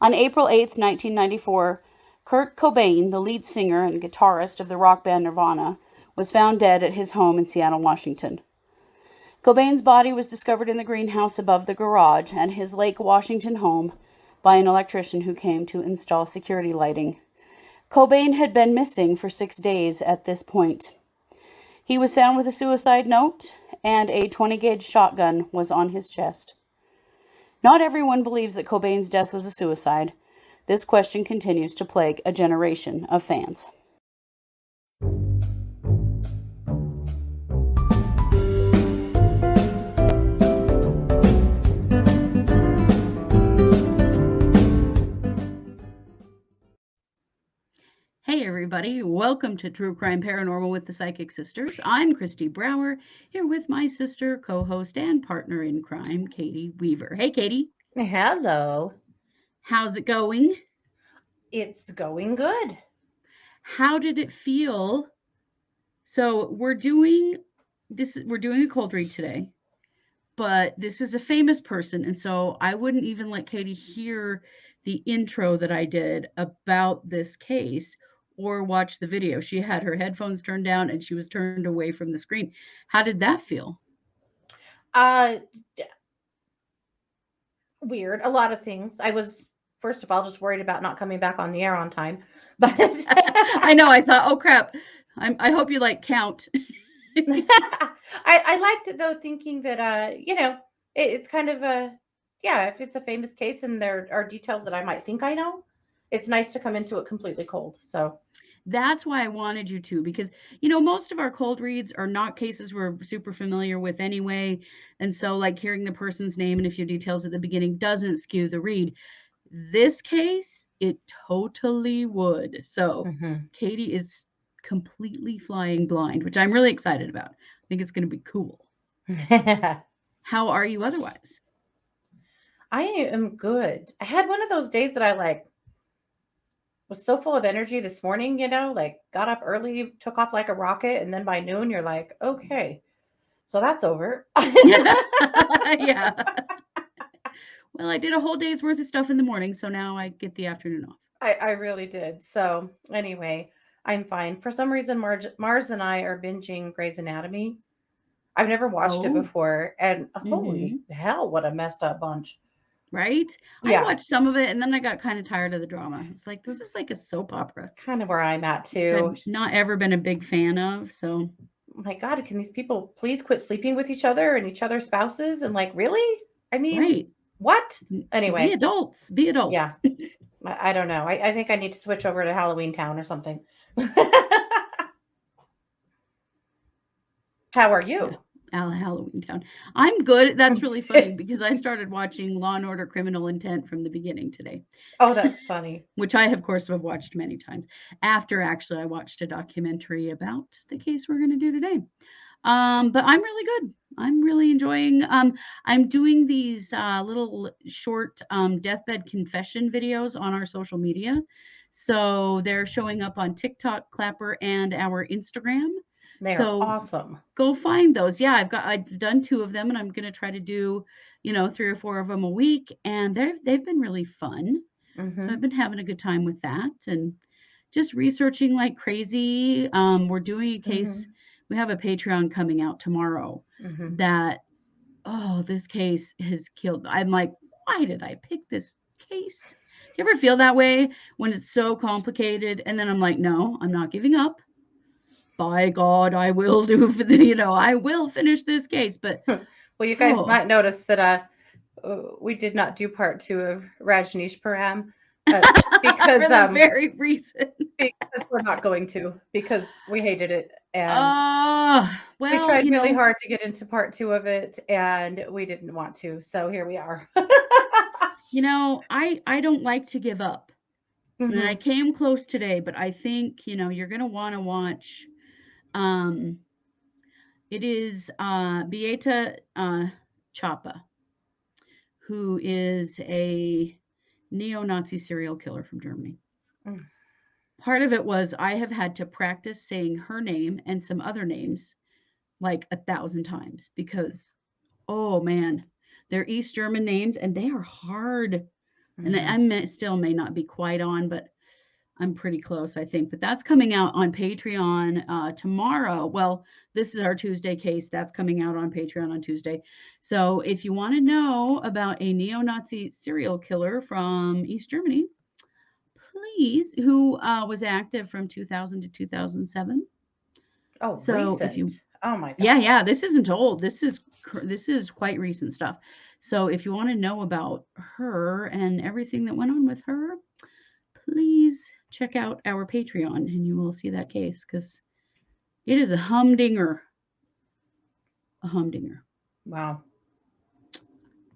On April 8th, 1994, Kurt Cobain, the lead singer and guitarist of the rock band Nirvana, was found dead at his home in Seattle, Washington. Cobain's body was discovered in the greenhouse above the garage and his Lake Washington home by an electrician who came to install security lighting. Cobain had been missing for 6 days at this point. He was found with a suicide note, and a 20-gauge shotgun was on his chest. Not everyone believes that Cobain's death was a suicide. This question continues to plague a generation of fans. Hey everybody, welcome to True Crime Paranormal with the Psychic Sisters. I'm Christy Brower, here with my sister, co-host, and partner in crime, Katie Weaver. Hey Katie. Hello. How's it going? It's going good. How did it feel? So we're doing a cold read today, but this is a famous person, and so I wouldn't even let Katie hear the intro that I did about this case or watch the video. She had her headphones turned down and she was turned away from the screen. How did that feel? Weird. A lot of things. I was, first of all, just worried about not coming back on the air on time. But I know, I thought, oh crap. I hope you like count. I liked it though, thinking that it's kind of if it's a famous case and there are details that I might think I know, it's nice to come into it completely cold. So that's why I wanted you to, because, most of our cold reads are not cases we're super familiar with anyway. And so, like, hearing the person's name and a few details at the beginning doesn't skew the read. This case, it totally would. So, Katie is completely flying blind, which I'm really excited about. I think it's going to be cool. How are you otherwise? I am good. I had one of those days that I was so full of energy this morning, got up early, took off like a rocket, and then by noon you're like, okay, so that's over. Yeah. Well, I did a whole day's worth of stuff in the morning, so now I get the afternoon off. I really did. So anyway, I'm fine. For some reason, Mars and I are binging Grey's Anatomy. I've never watched it before, and holy hell, what a messed up bunch. Right? Yeah. I watched some of it and then I got kind of tired of the drama. It's like, this is like a soap opera. Kind of where I'm at too. Which I've not ever been a big fan of, so. My God, can these people please quit sleeping with each other and each other's spouses? And really? I mean, right. What? Anyway. Be adults. Yeah. I don't know. I think I need to switch over to Halloween Town or something. How are you? Yeah. Halloween Town. I'm good. That's really funny because I started watching Law and Order Criminal Intent from the beginning today. Oh, that's funny. Which I, of course, have watched many times. After, actually, I watched a documentary about the case we're going to do today. But I'm really good. I'm really enjoying, I'm doing these little short deathbed confession videos on our social media. So they're showing up on TikTok, Clapper, and our Instagram. They're awesome. Go find those. Yeah, I've done 2 of them, and I'm going to try to do, 3 or 4 of them a week. And they've been really fun. So I've been having a good time with that and just researching like crazy. We're doing a case. We have a Patreon coming out tomorrow that, this case has killed. I'm like, why did I pick this case? Do you ever feel that way when it's so complicated? And then I'm like, no, I'm not giving up. By God, I will I will finish this case. But well, you guys might notice that we did not do part 2 of Rajneeshpuram because for the very reason because we're not going to, because we hated it and we tried really hard to get into part 2 of it and we didn't want to, so here we are. I don't like to give up. And I came close today, but I think you're gonna want to watch. It is Beata Chapa, who is a neo-Nazi serial killer from Germany. Part of it was I have had to practice saying her name and some other names like 1,000 times because, oh man, they're East German names and they are hard. And I still may not be quite on, but I'm pretty close, I think. But that's coming out on Patreon tomorrow. Well, this is our Tuesday case. That's coming out on Patreon on Tuesday. So if you want to know about a neo-Nazi serial killer from East Germany, please, who was active from 2000 to 2007. Oh, So recent. if you, Oh my God. yeah, this isn't old. This is quite recent stuff. So if you want to know about her and everything that went on with her, please check out our Patreon and you will see that case because it is a humdinger. A humdinger. Wow.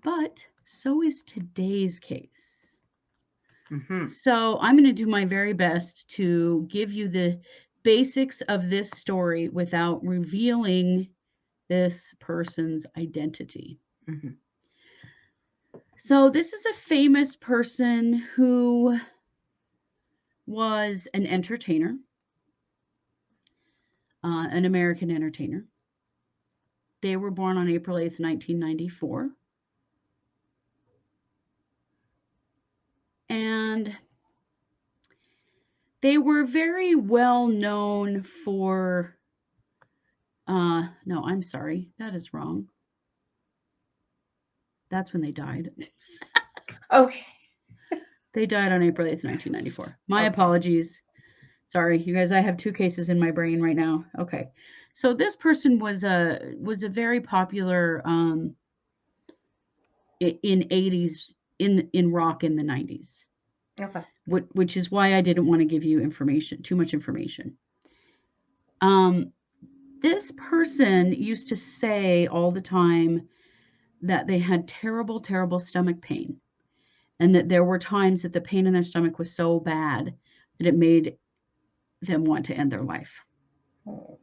But so is today's case. Mm-hmm. So I'm going to do my very best to give you the basics of this story without revealing this person's identity. Mm-hmm. So this is a famous person who was an entertainer, an American entertainer. They were born on April 8th, 1994. And they were very well known for, no, I'm sorry, that is wrong. That's when they died. Okay. They died on April 8th, 1994. My Okay. apologies. Sorry, you guys, I have two cases in my brain right now. Okay. So this person was a very popular in 80s in rock in the 90s. Okay. Which is why I didn't want to give you too much information. This person used to say all the time that they had terrible, terrible stomach pain, and that there were times that the pain in their stomach was so bad that it made them want to end their life. Oh.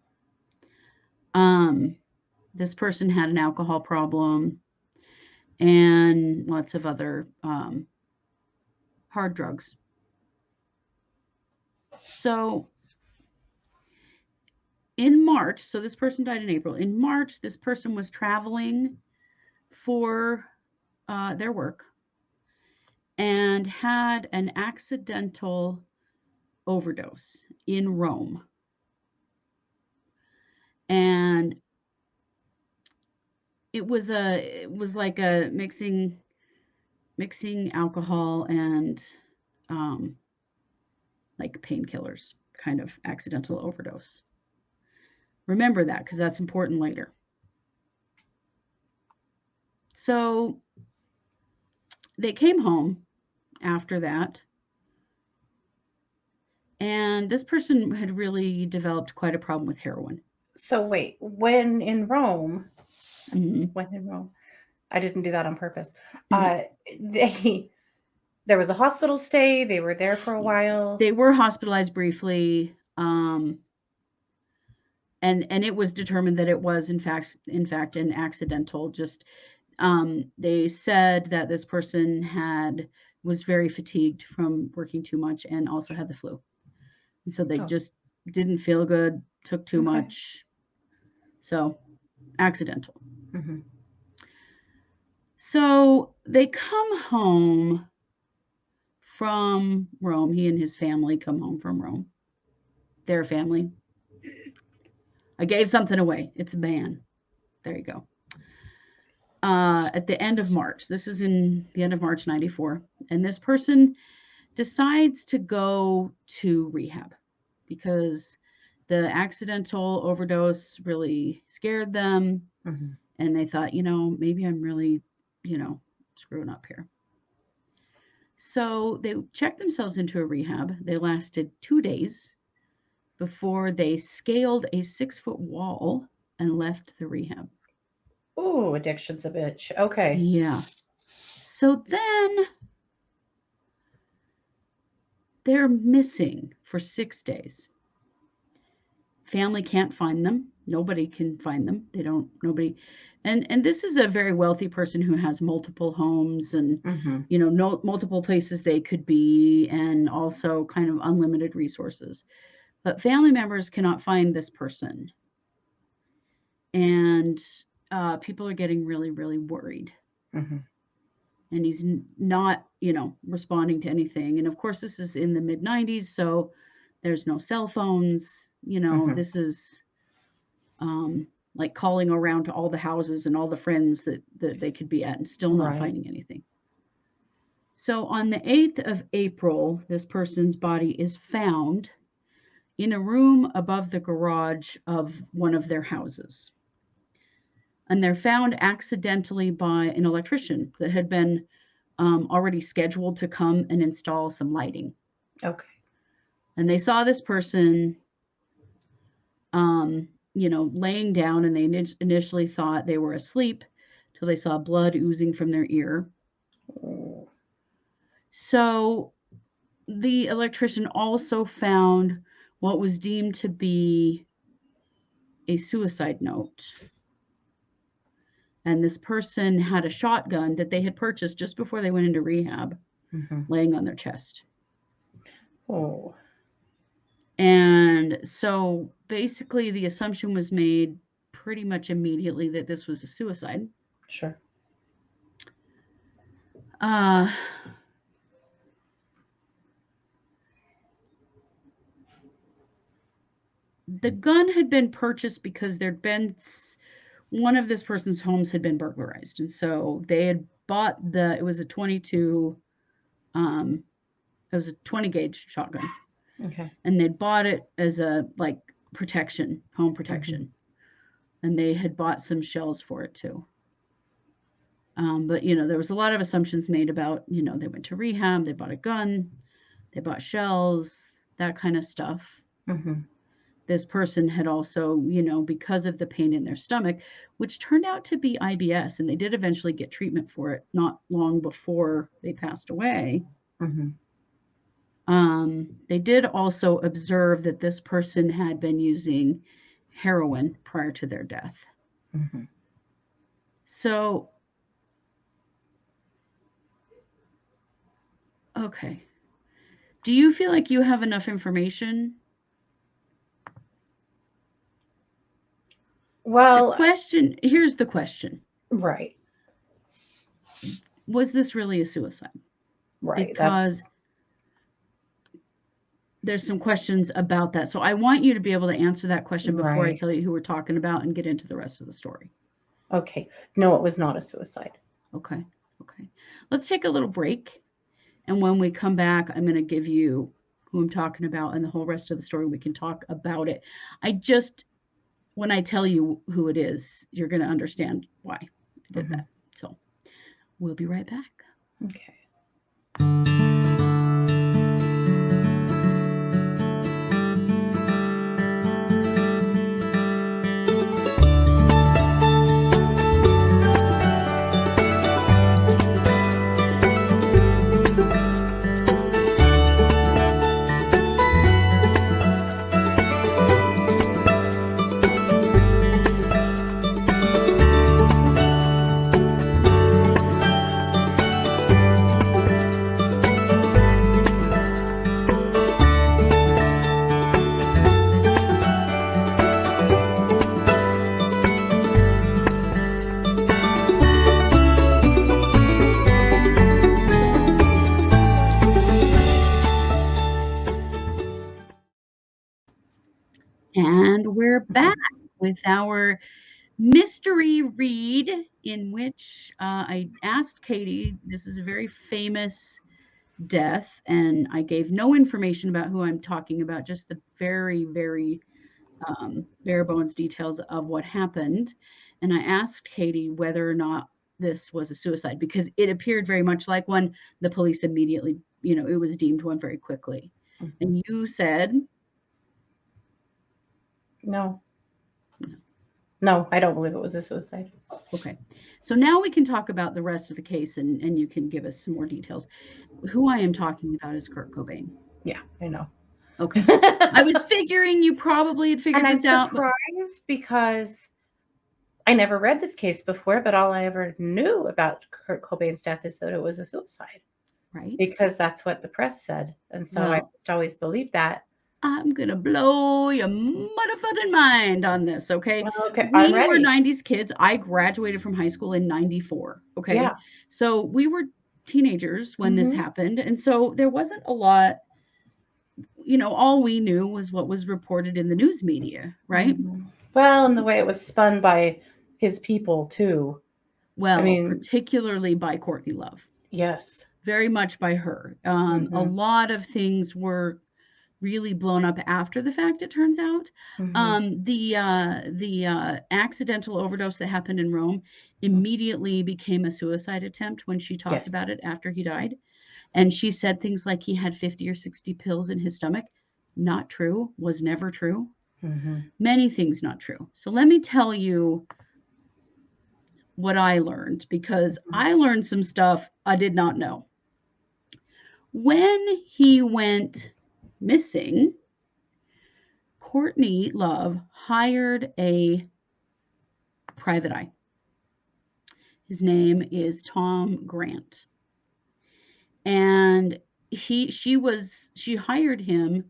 This person had an alcohol problem and lots of other hard drugs. So in March, so this person died in April. In March, this person was traveling for their work and had an accidental overdose in Rome. And it was like a mixing alcohol and like painkillers kind of accidental overdose. Remember that because that's important later. So they came home after that. And this person had really developed quite a problem with heroin. So wait, when in Rome, Mm-hmm. I didn't do that on purpose. There was a hospital stay. They were there for a while. They were hospitalized briefly. And it was determined that it was in fact an accidental. Just they said that this person was very fatigued from working too much and also had the flu, and so they just didn't feel good, took too much, so accidental. Mm-hmm. So they come home from Rome. He and his family come home from Rome. Their family. I gave something away. It's a ban. There you go. At the end of March. This is in the end of March 94. And this person decides to go to rehab because the accidental overdose really scared them. Mm-hmm. And they thought, maybe I'm really, screwing up here. So they checked themselves into a rehab. They lasted 2 days before they scaled a 6-foot wall and left the rehab. Oh, addiction's a bitch. Okay. Yeah. So then they're missing for 6 days. Family can't find them. Nobody can find them. Nobody. And this is a very wealthy person who has multiple homes and, multiple places they could be and also kind of unlimited resources. But family members cannot find this person. And people are getting really, really worried. Mm-hmm. and he's not, responding to anything. And of course, this is in the mid 90s, so there's no cell phones. This is like calling around to all the houses and all the friends that they could be at and still not finding anything. So on the 8th of April, this person's body is found in a room above the garage of one of their houses. And they're found accidentally by an electrician that had been already scheduled to come and install some lighting. Okay. And they saw this person, laying down, and they initially thought they were asleep till they saw blood oozing from their ear. Oh. So the electrician also found what was deemed to be a suicide note. And this person had a shotgun that they had purchased just before they went into rehab, laying on their chest. Oh. And so basically the assumption was made pretty much immediately that this was a suicide. Sure. The gun had been purchased because there'd been one of this person's homes had been burglarized. And so they had bought it was a 22, it was a 20 gauge shotgun. Okay. And they'd bought it as a protection, home protection. And they had bought some shells for it too. But there was a lot of assumptions made about, they went to rehab, they bought a gun, they bought shells, that kind of stuff. This person had also, because of the pain in their stomach, which turned out to be IBS, and they did eventually get treatment for it not long before they passed away. They did also observe that this person had been using heroin prior to their death. So, okay. Do you feel like you have enough information? Well, here's the question. Right. Was this really a suicide? Right. Because there's some questions about that. So I want you to be able to answer that question before I tell you who we're talking about and get into the rest of the story. Okay. No, it was not a suicide. Okay. Let's take a little break. And when we come back, I'm going to give you who I'm talking about and the whole rest of the story. We can talk about it. When I tell you who it is, you're going to understand why I did that. So we'll be right back. Okay. And we're back with our mystery read in which I asked Katie, this is a very famous death, and I gave no information about who I'm talking about, just the very, very bare bones details of what happened. And I asked Katie whether or not this was a suicide, because it appeared very much like one. The police immediately, it was deemed one very quickly. And you said... No, I don't believe it was a suicide. Okay. So now we can talk about the rest of the case, and you can give us some more details. Who I am talking about is Kurt Cobain. Yeah, I know. Okay. I was figuring you probably had figured this out. And I'm surprised because I never read this case before, but all I ever knew about Kurt Cobain's death is that it was a suicide. Right. Because that's what the press said. And so I just always believed that. I'm going to blow your motherfucking mind on this, okay? Okay, we I'm ready. were 90s kids. I graduated from high school in 94, okay? Yeah. So we were teenagers when this happened. And so there wasn't a lot, all we knew was what was reported in the news media, right? Well, and the way it was spun by his people too. Well, particularly by Courtney Love. Yes. Very much by her. A lot of things were really blown up after the fact, it turns out. The accidental overdose that happened in Rome immediately became a suicide attempt when she talked about it after he died. And she said things like he had 50 or 60 pills in his stomach. Not true, was never true. Many things not true. So let me tell you what I learned, because I learned some stuff I did not know. When he went missing, Courtney Love hired a private eye. His name is Tom Grant. And she hired him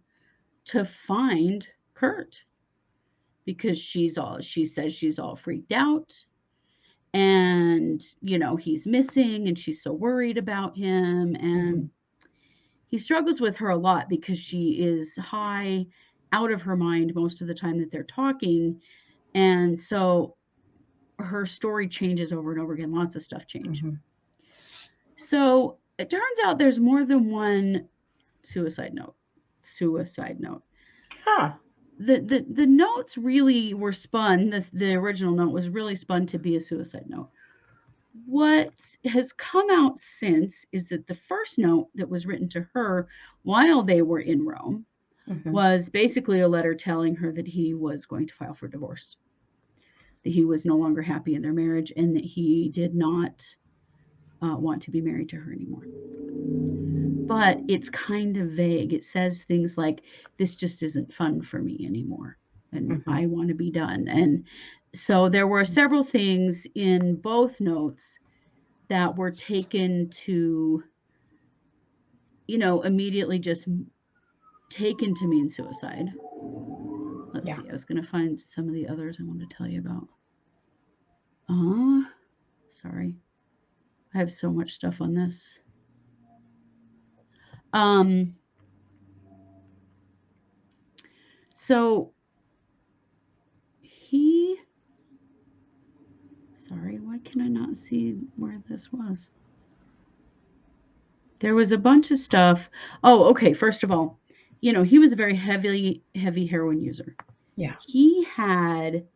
to find Kurt, because she says she's all freaked out, and he's missing, and she's so worried about him, and he struggles with her a lot because she is high, out of her mind most of the time that they're talking, and so her story changes over and over again. Lots of stuff change. So it turns out there's more than one suicide note. Huh. The notes really were spun. The original note was really spun to be a suicide note. What has come out since is that the first note that was written to her while they were in Rome was basically a letter telling her that he was going to file for divorce, that he was no longer happy in their marriage, and that he did not want to be married to her anymore. But it's kind of vague. It says things like, this just isn't fun for me anymore, and I want to be done. And so there were several things in both notes that were taken to, immediately just taken to mean suicide. Let's see. I was going to find some of the others I wanted to tell you about. Sorry. I have so much stuff on this. So sorry, why can I not see where this was? There was a bunch of stuff. Oh, okay. First of all, he was a very heavy heroin user. Yeah. He had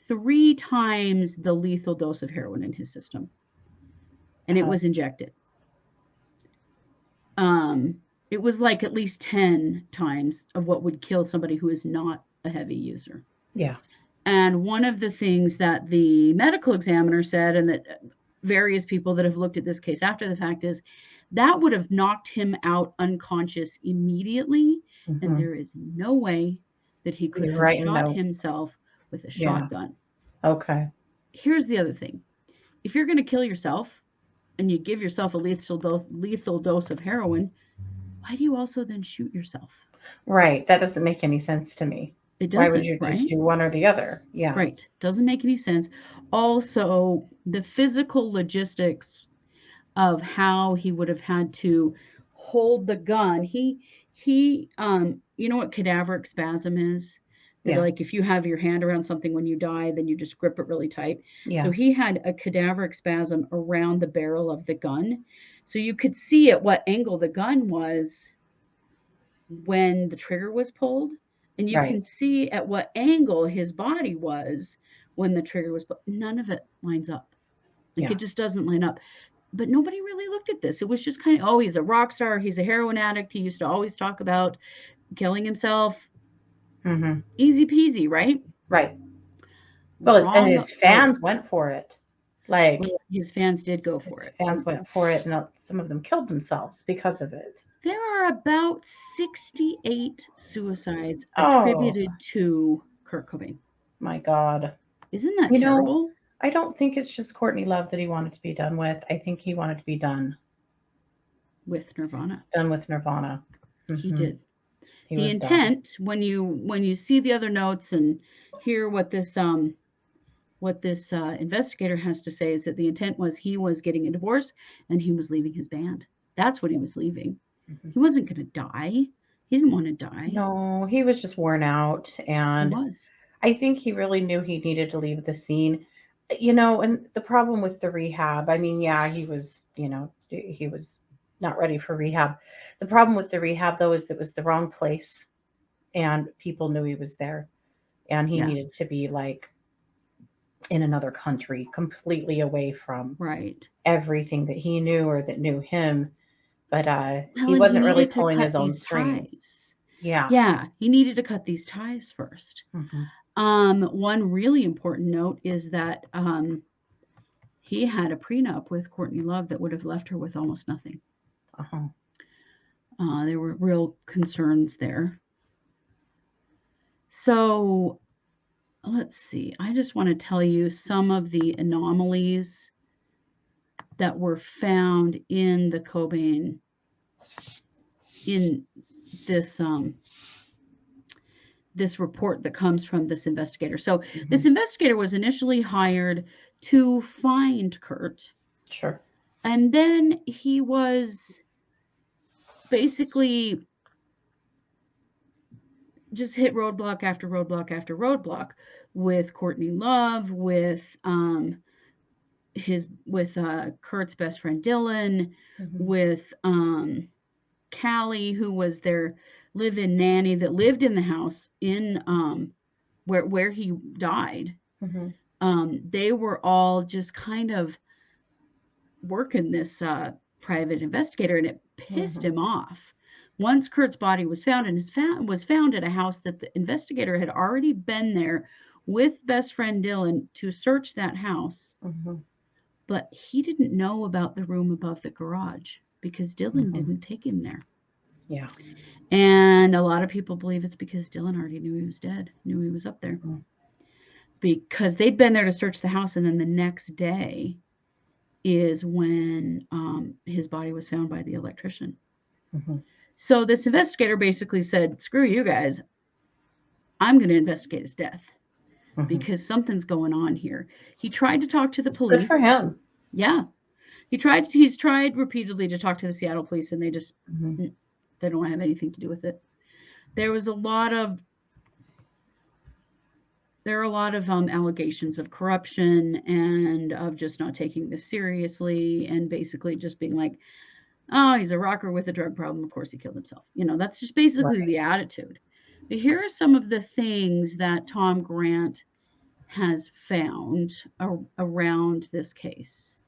3 times the lethal dose of heroin in his system, and it was injected. It was like at least 10 times of what would kill somebody who is not a heavy user. Yeah. And one of the things that the medical examiner said, and that various people that have looked at this case after the fact, is that would have knocked him out unconscious immediately. And there is no way that he could have shot himself with a shotgun. Okay. Here's the other thing. If you're going to kill yourself and you give yourself a lethal dose of heroin, why do you also then shoot yourself? Right. That doesn't make any sense to me. It doesn't. Why would you just do one or the other? Yeah. Right. Doesn't make any sense. Also, the physical logistics of how he would have had to hold the gun. He you know what cadaveric spasm is? Like if you have your hand around something when you die, then you just grip it really tight. So he had a cadaveric spasm around the barrel of the gun. So you could see at what angle the gun was when the trigger was pulled. And you can see at what angle his body was when the trigger was pulled. None of it lines up. It just doesn't line up. But nobody really looked at this. It was just kind of, he's a rock star. He's a heroin addict. He used to always talk about killing himself. Easy peasy, right? Right. Well, and his fans went for it. Like his fans did go for it. Fans went for it, and some of them killed themselves because of it. There are about 68 suicides attributed to Kurt Cobain. My God. Isn't that terrible? I don't think it's just Courtney Love that he wanted to be done with. I think he wanted to be done with Nirvana. Done with Nirvana. He did. The intent, when you see the other notes and hear what this what this investigator has to say is that the intent was he was getting a divorce and he was leaving his band. That's what he was leaving. He wasn't going to die. He didn't want to die. No, he was just worn out, He and was. I think he really knew he needed to leave the scene. And the problem with the rehab, I mean, yeah, he was, he was not ready for rehab. The problem with the rehab, though, is it was the wrong place, and people knew he was there, and he Yeah. needed to be like in another country, completely away from Right. everything that he knew or that knew him. But he Helen, wasn't really needed to pulling his cut own these strings. ties. Yeah. Yeah, he needed to cut these ties first. Mm-hmm. One really important note is that he had a prenup with Courtney Love that would have left her with almost nothing. Uh-huh. There were real concerns there. So let's see. I just want to tell you some of the anomalies that were found in the Cobain in this this report that comes from this investigator. So this investigator was initially hired to find Kurt. Sure. And then he was basically just hit roadblock after roadblock after roadblock with Courtney Love, with Kurt's best friend Dylan, with Callie, who was their live-in nanny that lived in the house in where he died. They were all just kind of working this private investigator, and it pissed him off. Once Kurt's body was found, and was found at a house that the investigator had already been there with best friend Dylan to search that house. But he didn't know about the room above the garage because Dylan didn't take him there. Yeah. And a lot of people believe it's because Dylan already knew he was dead, knew he was up there. Because they'd been there to search the house, and then the next day is when his body was found by the electrician. So this investigator basically said, screw you guys. I'm going to investigate his death because something's going on here. He tried to talk to the police. Good for him. Yeah. He's tried repeatedly to talk to the Seattle police, and they just, they don't have anything to do with it. There are a lot of allegations of corruption and of just not taking this seriously, and basically just being like, oh, he's a rocker with a drug problem. Of course he killed himself. That's just basically the attitude. But here are some of the things that Tom Grant has found around this case.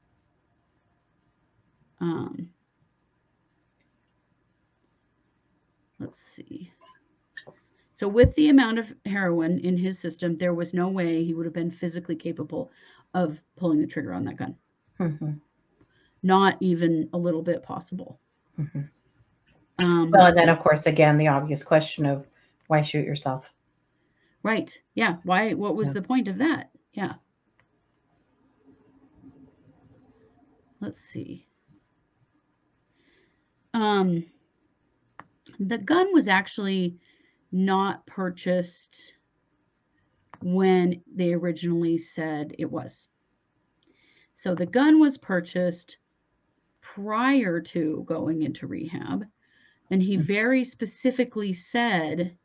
Let's see. So with the amount of heroin in his system, there was no way he would have been physically capable of pulling the trigger on that gun. Not even a little bit possible. Well, and then, of course, again, the obvious question of why shoot yourself? Right. Yeah. Why? What was the point of that? Yeah. Let's see. The gun was actually not purchased when they originally said it was. So the gun was purchased prior to going into rehab, and he very specifically said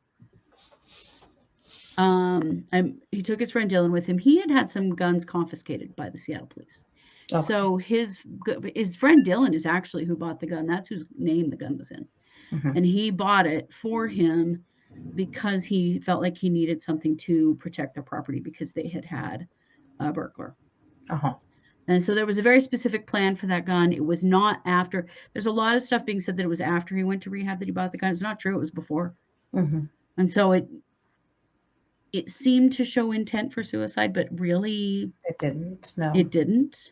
he took his friend Dylan with him. He had some guns confiscated by the Seattle police. Okay. So his friend Dylan is actually who bought the gun. That's whose name the gun was in. And he bought it for him because he felt like he needed something to protect their property because they had a burglar. And so there was a very specific plan for that gun. It was not after. There's a lot of stuff being said that it was after he went to rehab that he bought the gun. It's not true. It was before. And so it seemed to show intent for suicide, but really it didn't. No, it didn't.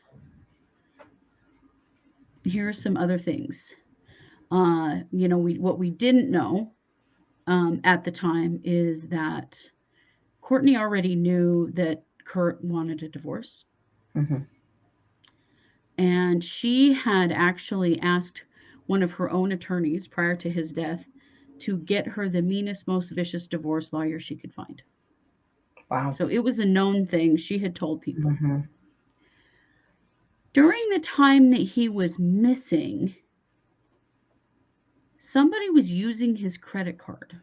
Here are some other things. What we didn't know at the time is that Courtney already knew that Kurt wanted a divorce. And she had actually asked one of her own attorneys prior to his death to get her the meanest, most vicious divorce lawyer she could find. Wow. So it was a known thing. She had told people. Mm-hmm. During the time that he was missing, somebody was using his credit card.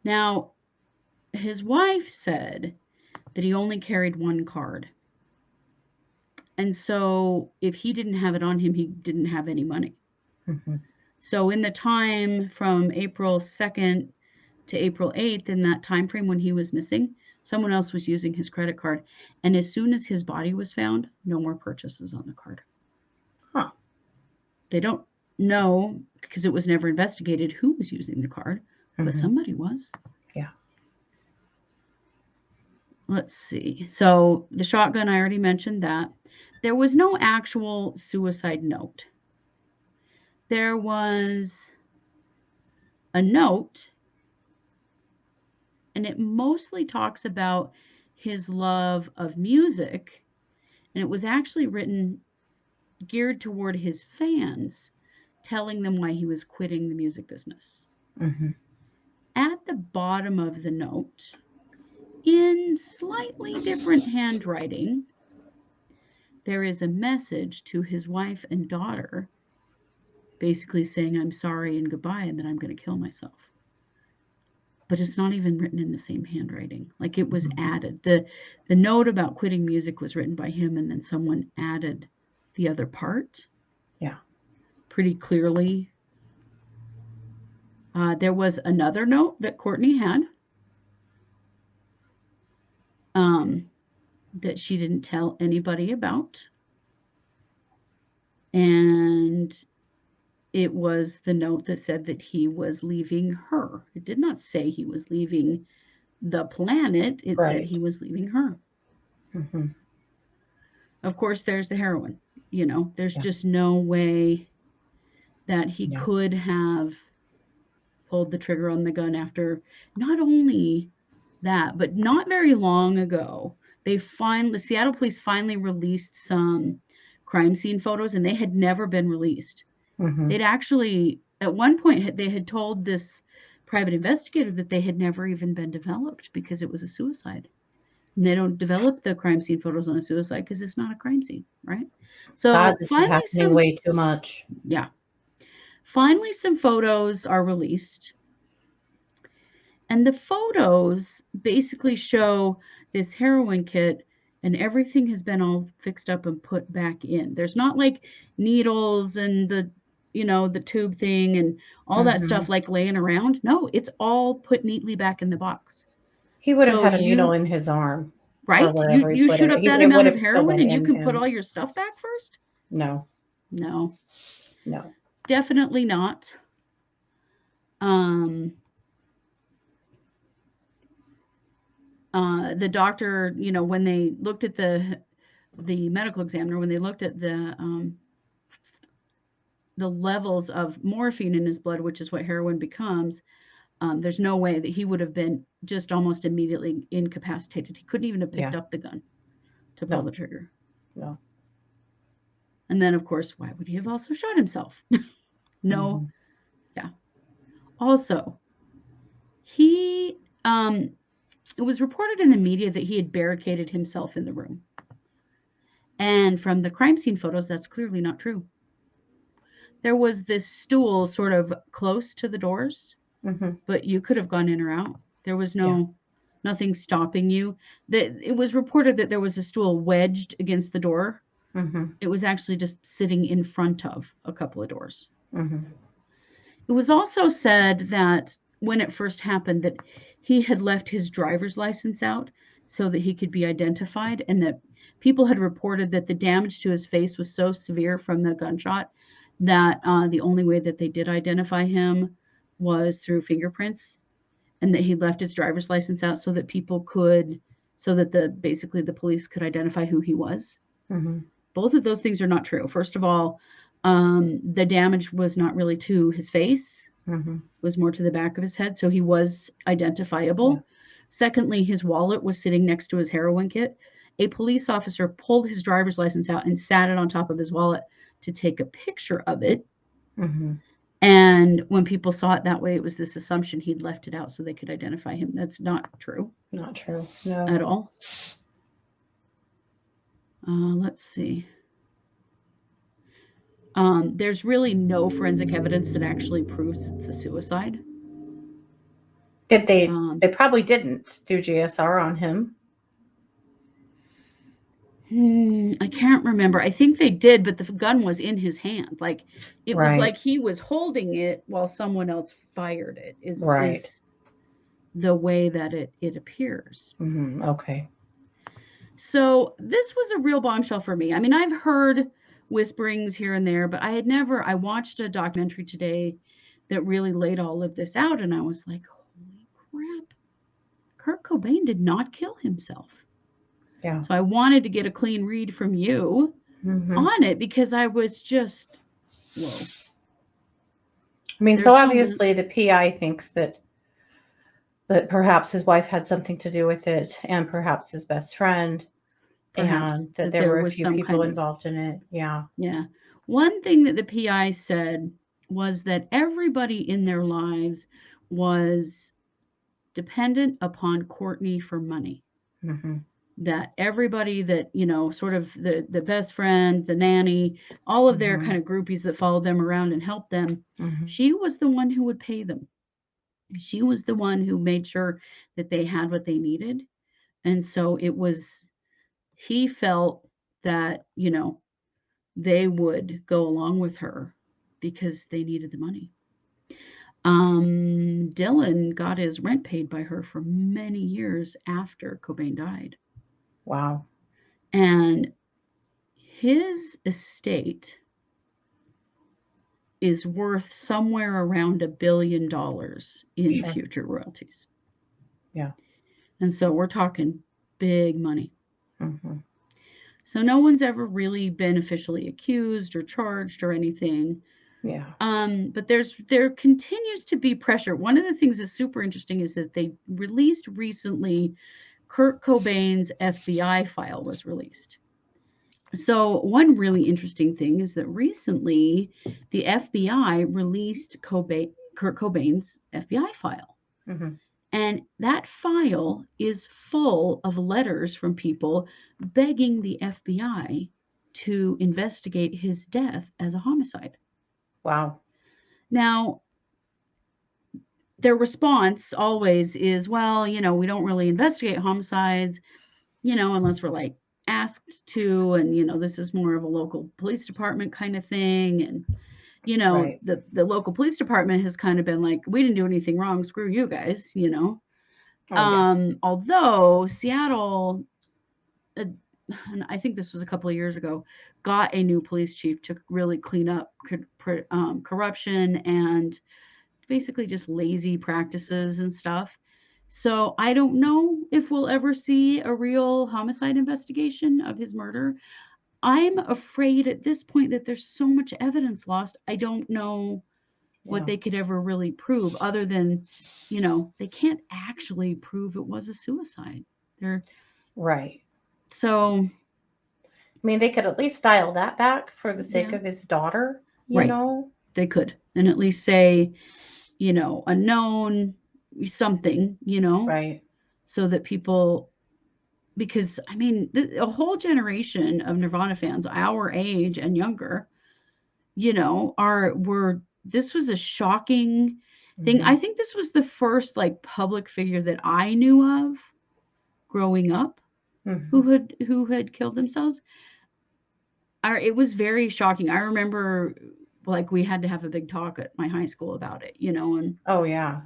Now, his wife said that he only carried one card. And so if he didn't have it on him, he didn't have any money. Mm-hmm. So in the time from April 2nd to April 8th, in that time frame when he was missing, someone else was using his credit card. And as soon as his body was found, no more purchases on the card. Huh. They don't know, because it was never investigated, who was using the card, but somebody was. Yeah. Let's see. So the shotgun, I already mentioned that. There was no actual suicide note. There was a note, and it mostly talks about his love of music, and it was actually written geared toward his fans, telling them why he was quitting the music business. Mm-hmm. At the bottom of the note, in slightly different handwriting, there is a message to his wife and daughter, basically saying, I'm sorry and goodbye, and that I'm going to kill myself. But it's not even written in the same handwriting. Like, it was added. The note about quitting music was written by him, and then someone added the other part. Yeah. Pretty clearly. There was another note that Courtney had that she didn't tell anybody about. And it was the note that said that he was leaving her. It did not say he was leaving the planet. It said he was leaving her. Mm-hmm. Of course, there's the heroin. You know, there's just no way that he could have pulled the trigger on the gun after. Not only that, but not very long ago, the Seattle police finally released some crime scene photos, and they had never been released. Mm-hmm. They'd actually, at one point, they had told this private investigator that they had never even been developed because it was a suicide. And they don't develop the crime scene photos on a suicide because it's not a crime scene, right? So God, this is happening way too much. Yeah. Finally, some photos are released. And the photos basically show this heroin kit, and everything has been all fixed up and put back in. There's not like needles and the tube thing and all that stuff like laying around. No, it's all put neatly back in the box. He would have had a needle in his arm. Right? You shoot up that amount of heroin and you can put all your stuff back first? No. Definitely not. The doctor, when they looked at the medical examiner, when they looked at the levels of morphine in his blood, which is what heroin becomes, there's no way that he would have been just almost immediately incapacitated. He couldn't even have picked up the gun to pull the trigger. No. And then, of course, why would he have also shot himself? No. Yeah. Also, it was reported in the media that he had barricaded himself in the room. And from the crime scene photos, that's clearly not true. There was this stool sort of close to the doors, but you could have gone in or out. There was nothing stopping you. It was reported that there was a stool wedged against the door. It was actually just sitting in front of a couple of doors. It was also said that when it first happened that he had left his driver's license out so that he could be identified, and that people had reported that the damage to his face was so severe from the gunshot that the only way that they did identify him was through fingerprints, and that he left his driver's license out so that basically the police could identify who he was. Both of those things are not true. First of all, the damage was not really to his face. It was more to the back of his head, so he was identifiable. Secondly, his wallet was sitting next to his heroin kit. A police officer pulled his driver's license out and sat it on top of his wallet to take a picture of it. And And when people saw it that way, it was this assumption he'd left it out so they could identify him. That's not true. Not true. No. At all. Let's see. There's really no forensic evidence that actually proves it's a suicide. Did they? They probably didn't do GSR on him. I can't remember. I think they did, but the gun was in his hand. Like it was like he was holding it while someone else fired it. Is the way that it appears. Okay. So this was a real bombshell for me. I mean, I've heard whisperings here and there, but I watched a documentary today that really laid all of this out, and I was like, holy crap, Kurt Cobain did not kill himself. Yeah. So I wanted to get a clean read from you on it, because I was just, whoa. I mean, so obviously the PI thinks that perhaps his wife had something to do with it, and perhaps his best friend, and that there were a few people involved in it. Yeah. Yeah. One thing that the PI said was that everybody in their lives was dependent upon Courtney for money. That everybody that, sort of the best friend, the nanny, all of their kind of groupies that followed them around and helped them, she was the one who would pay them. She was the one who made sure that they had what they needed. And so he felt that, they would go along with her because they needed the money. Dylan got his rent paid by her for many years after Cobain died. Wow. And his estate is worth somewhere around $1 billion in future royalties. Yeah. And so we're talking big money. So no one's ever really been officially accused or charged or anything. Yeah. But there continues to be pressure. One of the things that's super interesting is that they released recently, Kurt Cobain's FBI file was released. So one really interesting thing is that recently the FBI released Kurt Cobain's FBI file. And that file is full of letters from people begging the FBI to investigate his death as a homicide. Wow. Now, their response always is, well, we don't really investigate homicides, unless we're like asked to, and, this is more of a local police department kind of thing. And, the local police department has kind of been like, we didn't do anything wrong. Screw you guys, Although Seattle, and I think this was a couple of years ago, got a new police chief to really clean up corruption and basically just lazy practices and stuff. So I don't know if we'll ever see a real homicide investigation of his murder. I'm afraid at this point that there's so much evidence lost. I don't know what they could ever really prove, other than, they can't actually prove it was a suicide. Right. So, I mean, they could at least dial that back for the sake of his daughter, you know? They could. And at least say, unknown, something, Right. So that people, because, I mean, a whole generation of Nirvana fans, our age and younger, this was a shocking thing. I think this was the first public figure that I knew of growing up who had killed themselves. It was very shocking. I remember we had to have a big talk at my high school about it, and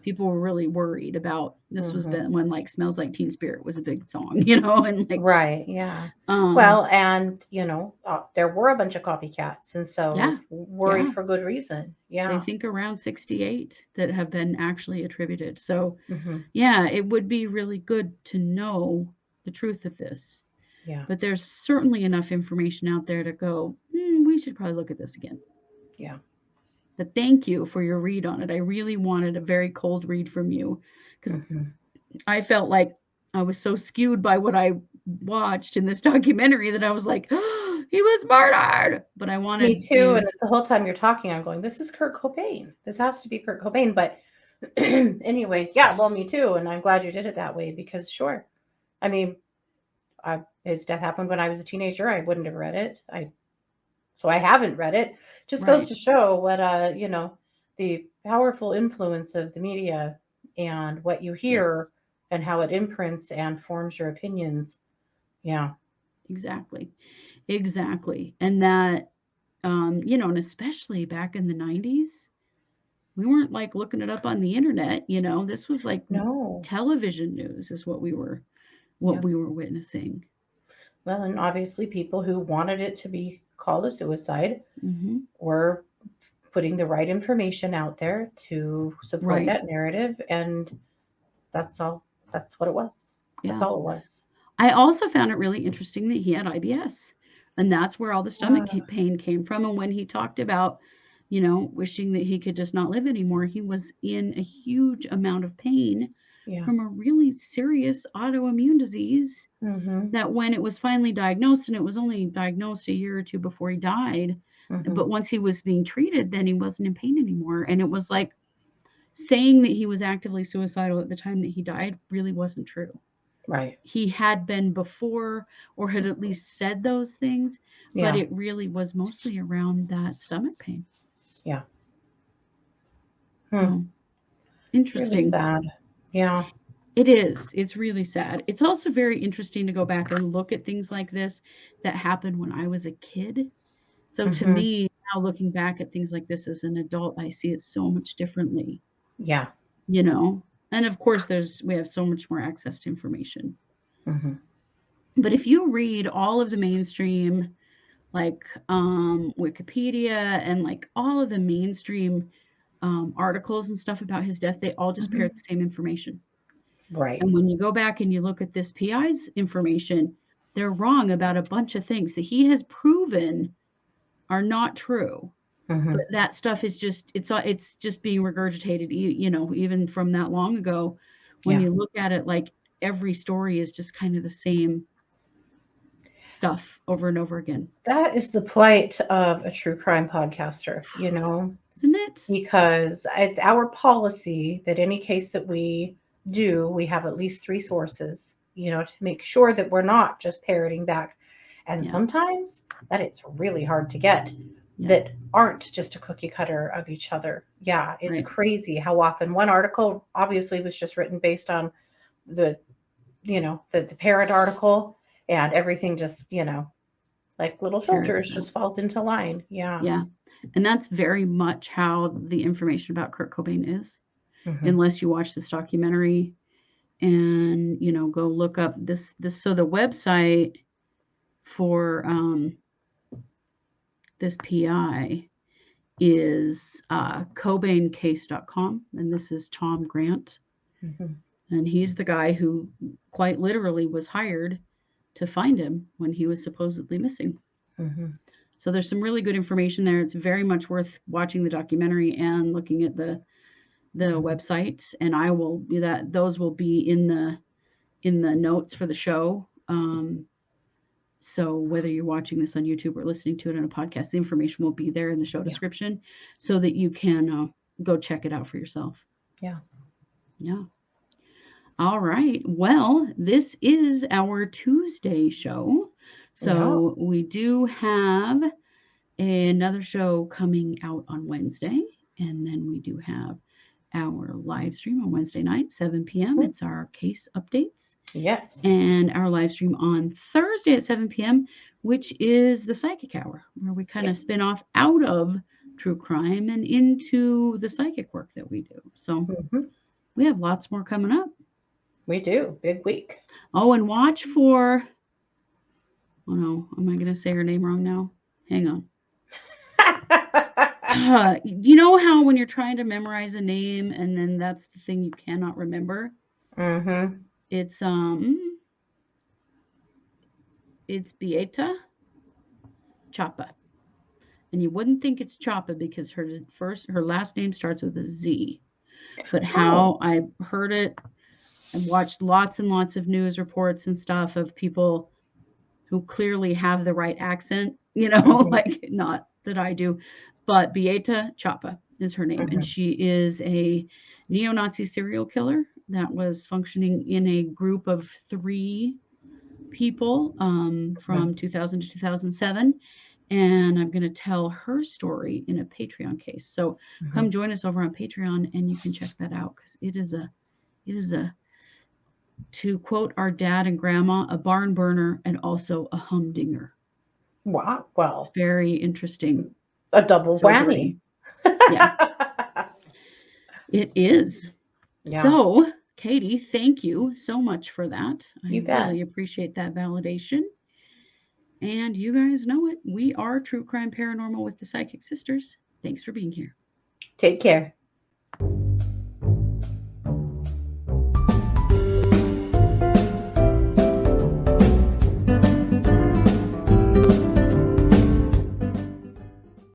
people were really worried about this. Was when Smells Like Teen Spirit was a big song, and right. Yeah. Well, and there were a bunch of copycats, and so worried for good reason. Yeah. They think around 68 that have been actually attributed. So it would be really good to know the truth of this. Yeah. But there's certainly enough information out there to go, we should probably look at this again. Yeah. But thank you for your read on it. I really wanted a very cold read from you, because I felt like I was so skewed by what I watched in this documentary that I was like, He was murdered. But I wanted Me too. And it's the whole time you're talking, I'm going, this is Kurt Cobain. This has to be Kurt Cobain. But anyway, yeah, well, me too. And I'm glad you did it that way because, sure. I mean, his death happened when I was a teenager. I wouldn't have read it. So I haven't read it. Just Right. goes to show what, the powerful influence of the media and what you hear and how it imprints and forms your opinions. Yeah. Exactly. And that, and especially back in the 90s, we weren't like looking it up on the internet, this was like No. television news is what we were witnessing. Well, and obviously people who wanted it to be called a suicide were putting the right information out there to support that narrative. And that's all. That's what it was. Yeah. That's all it was. I also found it really interesting that he had IBS. And that's where all the stomach pain came from. And when he talked about, wishing that he could just not live anymore, he was in a huge amount of pain from a really serious autoimmune disease that when it was finally diagnosed, and it was only diagnosed a year or two before he died, but once he was being treated, then he wasn't in pain anymore. And it was like saying that he was actively suicidal at the time that he died really wasn't true. Right. He had been before, or had at least said those things, but it really was mostly around that stomach pain. Yeah. So, interesting. Really sad. Yeah. It is. It's really sad. It's also very interesting to go back and look at things like this that happened when I was a kid. So to me, now looking back at things like this as an adult, I see it so much differently. Yeah. And of course we have so much more access to information. But if you read all of the mainstream, like Wikipedia and like all of the mainstream articles and stuff about his death, they all just parrot the same information. Right. And when you go back and you look at this PI's information, they're wrong about a bunch of things that he has proven are not true. But that stuff is just, it's just being regurgitated, even from that long ago. When you look at it, like every story is just kind of the same stuff over and over again. That is the plight of a true crime podcaster, Isn't it? Because it's our policy that any case that we do, we have at least 3 sources, to make sure that we're not just parroting back. And sometimes that it's really hard to get that aren't just a cookie cutter of each other. Yeah, it's crazy how often one article obviously was just written based on the parent article, and everything just, like little soldiers just falls into line. Yeah. Yeah. And that's very much how the information about Kurt Cobain is, unless you watch this documentary and, go look up this. So the website for this PI is CobainCase.com. And this is Tom Grant. And he's the guy who quite literally was hired to find him when he was supposedly missing. So there's some really good information there. It's very much worth watching the documentary and looking at the website. And those will be in the notes for the show. So whether you're watching this on YouTube or listening to it on a podcast, the information will be there in the show description so that you can go check it out for yourself. Yeah. All right. Well, this is our Tuesday show. So we do have another show coming out on Wednesday. And then we do have our live stream on Wednesday night, 7 p.m. It's our case updates. Yes. And our live stream on Thursday at 7 p.m., which is the Psychic Hour, where we kind of spin off out of true crime and into the psychic work that we do. So we have lots more coming up. We do. Big week. Oh, and watch for... Oh, no. Am I going to say her name wrong now? Hang on. You know how when you're trying to memorize a name and then that's the thing you cannot remember? It's Beata Chapa. And you wouldn't think it's Chapa because her last name starts with a Z. But how I heard it, I've watched lots and lots of news reports and stuff of people who clearly have the right accent, you know, Mhm. like not that I do, but Beata Chapa is her name. And Mhm. she is a neo-Nazi serial killer that was functioning in a group of 3 people from 2000 to 2007. And I'm going to tell her story in a Patreon case. So come Mhm. join us over on Patreon and you can check that out because it is a, to quote our dad and grandma, a barn burner and also a humdinger. Wow. It's Well, very interesting, a double sobering. whammy. Yeah, it is. Yeah, So, Katie, thank you so much for that. I you bet. really appreciate that validation. And you guys know it. We are True Crime Paranormal with the Psychic Sisters. Thanks for being here. Take care.